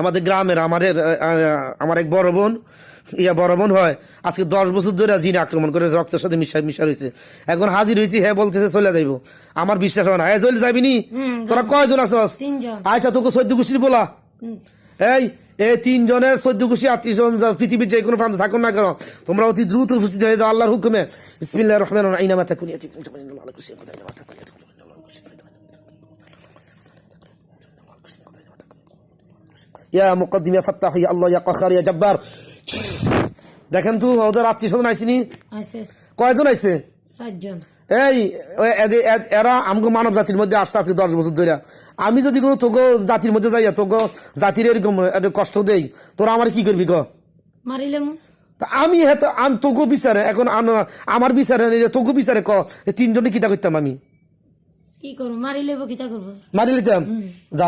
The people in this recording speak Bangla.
আমাদের গ্রামের আমার এক বড় বোন বড় বোন হয়, আজকে 10 বছর ধরে জিন আক্রমণ করে রক্তের সাথে মিশা রয়েছে। এখন হাজির হয়েছি, হ্যাঁ বলতেছে চলে যাইব। আমার বিশ্বাস হয় না। হ্যাঁ চলে যাবি নি? তোরা কয়জন আছস? আচ্ছা তোকে 14 গোষ্ঠীর বলা, এই 3 জনের 14 গোষ্ঠী 38 জন পৃথিবীর যে কোনো প্রান্তে থাকুন না কেন, তোমরা অতি দ্রুত উপস্থিত হয়ে যাও আল্লাহর হুকুমে। বিসমিল্লাহির রহমানির রহিম। আইনামা তাকুন ইয়াতিকুম তামান্নাল্লাহু আলা কুল্লি শাইইন কাদির। ইয়া মুকদ্দিম ইয়া ফাত্তাহ ইয়া আল্লাহ ইয়া কাহার ইয়া জব্বার। দেখেন তো ওদের 38 জন আইছিনি? আইছে। কয়জন আইছে? 4 জন। এরা আমগো মানব জাতির মধ্যে আসছে আজকে 10 বছর ধরে। আমি যদি কোনো তোকে জাতির মধ্যে যাইয়া তোকে জাতির এরকম কষ্ট দেই, তোরা আমার কি করবি ক? মারিলে আমি তোকে বিচারে এখন আমার বিচারে তোকে বিচারে ক 3 জনে কিতা করতাম আমি? কি করব? মারিলে কিতা করব? মারি লিতাম। যা